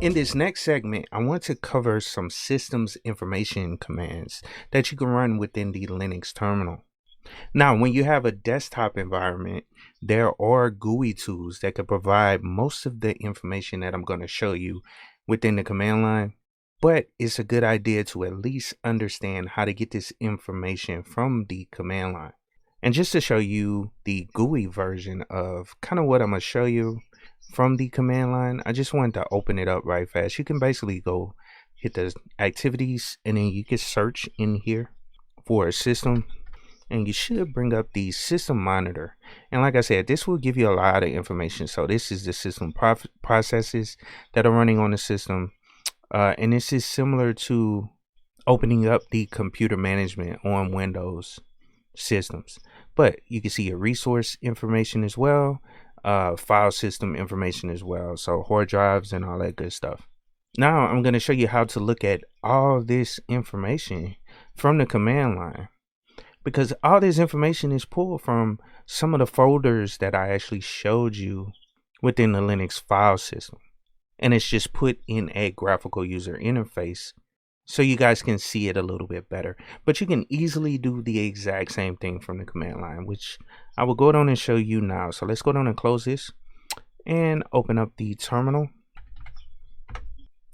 In this next segment, I want to cover some systems information commands that you can run within the Linux terminal. Now, when you have a desktop environment, there are GUI tools that can provide most of the information that I'm going to show you within the command line, but it's a good idea to at least understand how to get this information from the command line. And just to show you the GUI version of kind of what I'm going to show you from the command line, I just wanted to open it up right fast. You can basically go hit the activities and then you can search in here for a system, and you should bring up the system monitor. And like I said, this will give you a lot of information. So this is the system processes that are running on the system. And this is similar to opening up the computer management on Windows systems. But you can see your resource information as well, file system information as well. So hard drives and all that good stuff. Now I'm going to show you how to look at all this information from the command line, because all this information is pulled from some of the folders that I actually showed you within the Linux file system. And it's just put in a graphical user interface so you guys can see it a little bit better. But you can easily do the exact same thing from the command line, which I will go down and show you now. So let's go down and close this and open up the terminal.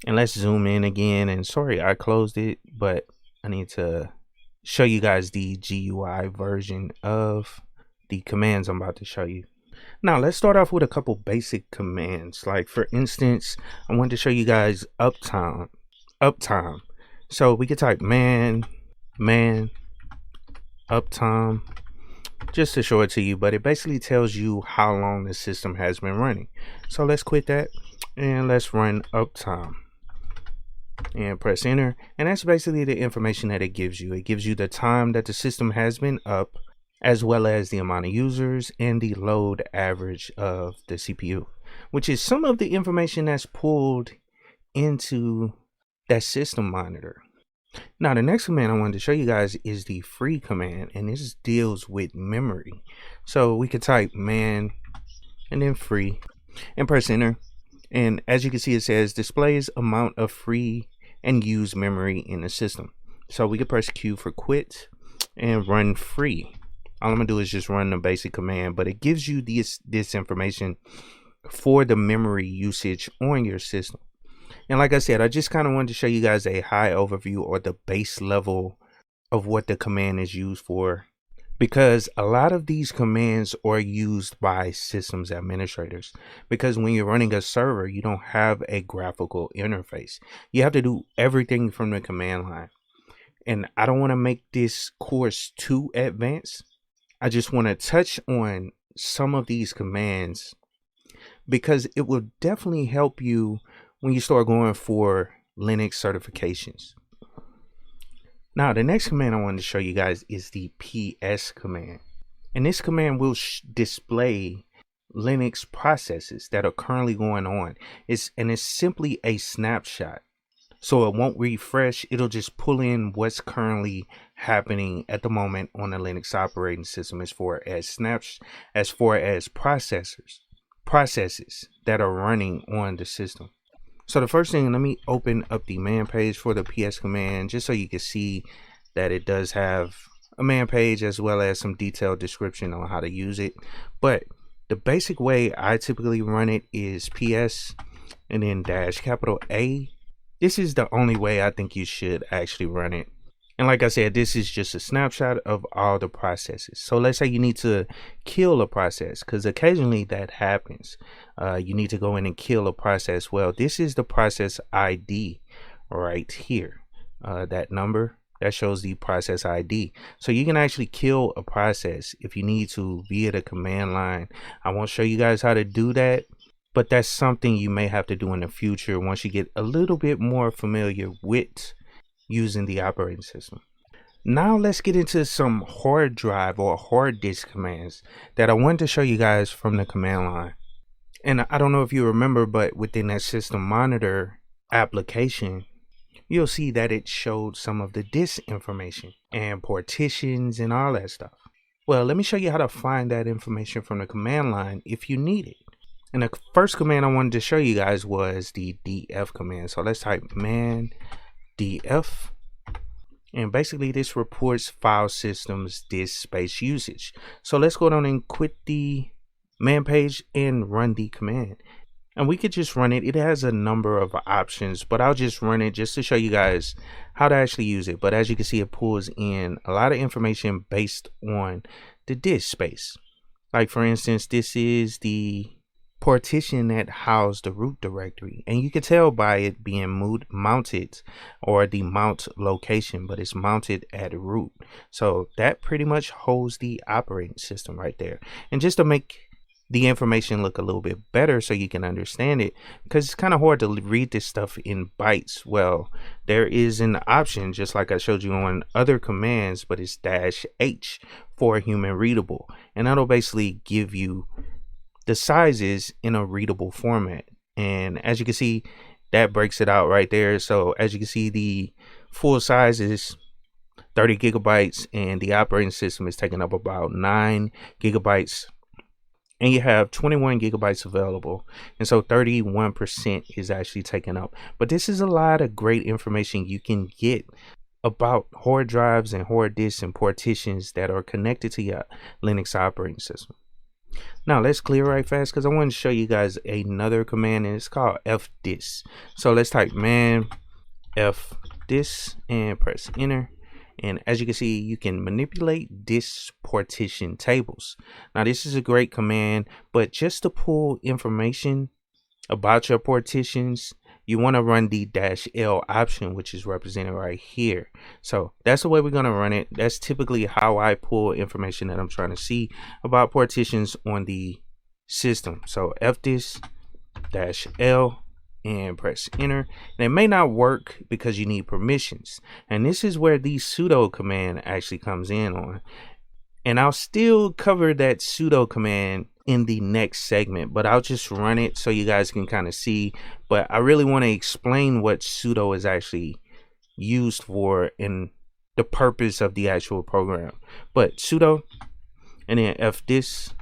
And let's zoom in again. And sorry, I closed it, but I need to show you guys the GUI version of the commands I'm about to show you. Now let's start off with a couple basic commands. Like for instance, I want to show you guys uptime. So we could type man uptime just to show it to you, but it basically tells you how long the system has been running. So let's quit that and let's run uptime and press enter, and that's basically the information that it gives you. It gives you the time that the system has been up, as well as the amount of users and the load average of the CPU, which is some of the information that's pulled into that system monitor. Now the next command I wanted to show you guys is the free command, and this deals with memory. So we could type man and then free and press enter. And as you can see, it says displays amount of free and used memory in the system. So we could press Q for quit and run free. All I'm gonna do is just run the basic command, but it gives you this information for the memory usage on your system. And like I said, I just kind of wanted to show you guys a high overview or the base level of what the command is used for, because a lot of these commands are used by systems administrators, because when you're running a server, you don't have a graphical interface. You have to do everything from the command line. And I don't want to make this course too advanced. I just want to touch on some of these commands because it will definitely help you when you start going for Linux certifications. Now, the next command I wanted to show you guys is the PS command. And this command will display Linux processes that are currently going on. It's simply a snapshot. So it won't refresh. It'll just pull in what's currently happening at the moment on the Linux operating system as far as processes that are running on the system. So the first thing, let me open up the man page for the PS command just so you can see that it does have a man page as well as some detailed description on how to use it. But the basic way I typically run it is PS and then -A. This is the only way I think you should actually run it. And like I said, this is just a snapshot of all the processes. So let's say you need to kill a process, because occasionally that happens. You need to go in and kill a process. Well, this is the process ID right here. That number that shows the process ID. So you can actually kill a process if you need to via the command line. I won't show you guys how to do that, but that's something you may have to do in the future once you get a little bit more familiar with using the operating system. Now let's get into some hard drive or hard disk commands that I wanted to show you guys from the command line. And I don't know if you remember, but within that system monitor application, you'll see that it showed some of the disk information and partitions and all that stuff. Well, let me show you how to find that information from the command line if you need it. And the first command I wanted to show you guys was the df command. So let's type man df, and basically this reports file systems disk space usage. So let's go down and quit the man page and run the command. And we could just run it. It has a number of options, but I'll just run it just to show you guys how to actually use it. But as you can see, it pulls in a lot of information based on the disk space. Like for instance, this is the partition that housed the root directory, and you can tell by it being mounted, or the mount location, but it's mounted at root. So that pretty much holds the operating system right there. And just to make the information look a little bit better so you can understand it, because it's kind of hard to read this stuff in bytes, well, there is an option just like I showed you on other commands, but it's -H for human readable, and that'll basically give you the sizes in a readable format. And as you can see, that breaks it out right there. So as you can see, the full size is 30 gigabytes, and the operating system is taking up about 9 gigabytes, and you have 21 gigabytes available, and so 31% is actually taken up. But this is a lot of great information you can get about hard drives and hard disks and partitions that are connected to your Linux operating system. Now let's clear right fast, because I want to show you guys another command, and it's called fdisk. So let's type man fdisk and press enter. And as you can see, you can manipulate disk partition tables. Now this is a great command, but just to pull information about your partitions, you want to run the -L option, which is represented right here. So that's the way we're going to run it. That's typically how I pull information that I'm trying to see about partitions on the system. So fdisk -L and press enter. And it may not work because you need permissions, and this is where the sudo command actually comes in on. And I'll still cover that sudo command in the next segment, but I'll just run it so you guys can kind of see. But I really want to explain what sudo is actually used for and the purpose of the actual program. But sudo and then fdisk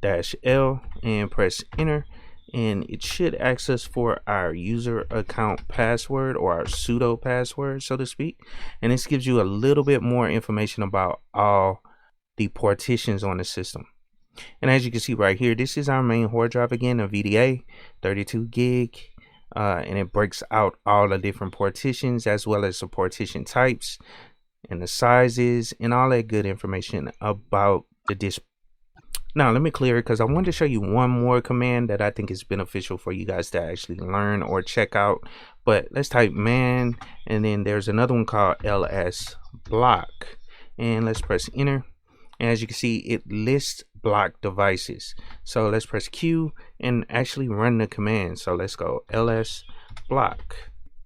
-L and press enter, and it should ask us for our user account password, or our sudo password, so to speak. And this gives you a little bit more information about all the partitions on the system. And as you can see right here, this is our main hard drive again, a VDA 32 gig, and it breaks out all the different partitions as well as the partition types and the sizes and all that good information about the disk. Now let me clear it, because I wanted to show you one more command that I think is beneficial for you guys to actually learn or check out. But let's type man, and then there's another one called LSBlock, and let's press enter. And as you can see, it lists block devices. So let's press Q and actually run the command. So let's go LSBlock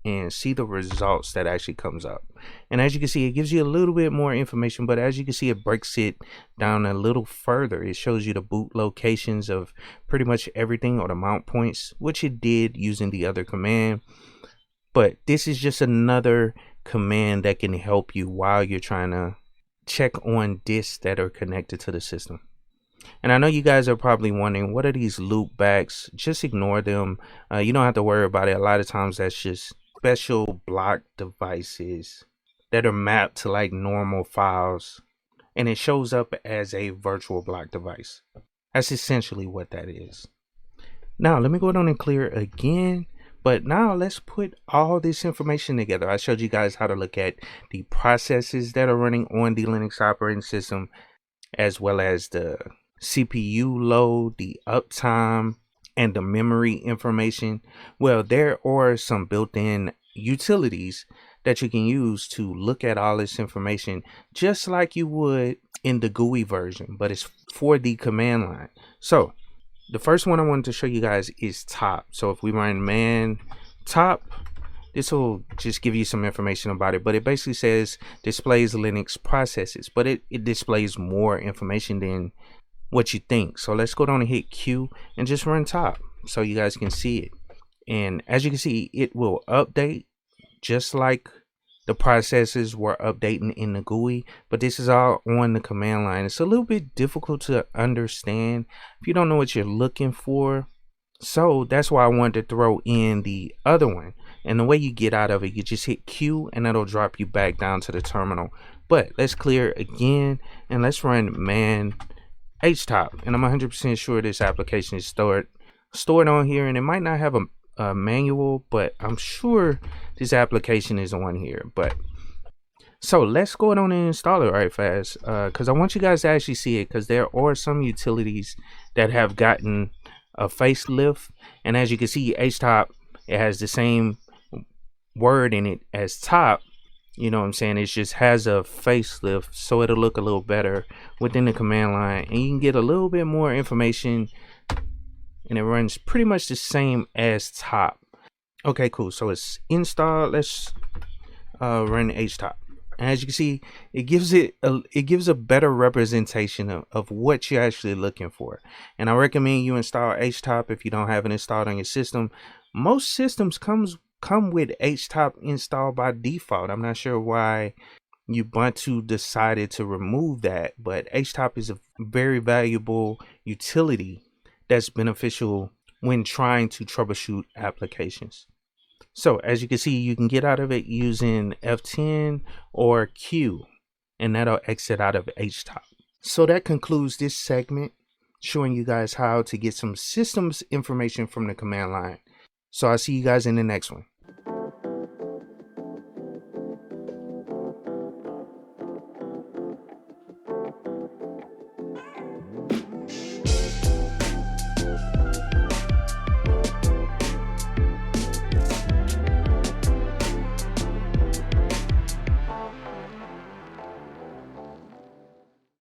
and see the results that actually comes up. And as you can see, it gives you a little bit more information, but as you can see, it breaks it down a little further. It shows you the boot locations of pretty much everything, or the mount points, which it did using the other command. But this is just another command that can help you while you're trying to check on disks that are connected to the system. And I know you guys are probably wondering, what are these loopbacks? Just ignore them. You don't have to worry about it. A lot of times that's just special block devices that are mapped to like normal files, and it shows up as a virtual block device. That's essentially what that is. Now let me go down and clear again. But now let's put all this information together. I showed you guys how to look at the processes that are running on the Linux operating system, as well as the CPU load, the uptime, and the memory information. Well, there are some built-in utilities that you can use to look at all this information just like you would in the GUI version, but it's for the command line. So the first one I wanted to show you guys is top. So if we run man top, this will just give you some information about it, but it basically says displays Linux processes, but it displays more information than what you think. So let's go down and hit Q and just run top so you guys can see it. And as you can see, it will update just like the processes were updating in the GUI, but this is all on the command line. It's a little bit difficult to understand if you don't know what you're looking for. So that's why I wanted to throw in the other one. And the way you get out of it, you just hit Q and that'll drop you back down to the terminal. But let's clear again and let's run man HTOP. And I'm 100% sure this application is stored on here, and it might not have a manual, but I'm sure this application is on here. But so let's go on and install it right fast, because I want you guys to actually see it, because there are some utilities that have gotten a facelift. And as you can see, HTOP, it has the same word in it as top. You know what I'm saying? It just has a facelift, so it'll look a little better within the command line, and you can get a little bit more information, and it runs pretty much the same as top. Okay, cool. So it's installed. Let's run HTOP. And as you can see, it gives a better representation of what you're actually looking for. And I recommend you install HTOP if you don't have it installed on your system. Most systems come with HTOP installed by default. I'm not sure why Ubuntu decided to remove that, but HTOP is a very valuable utility that's beneficial when trying to troubleshoot applications. So as you can see, you can get out of it using F10 or Q, and that'll exit out of HTOP. So that concludes this segment, showing you guys how to get some systems information from the command line. So I'll see you guys in the next one.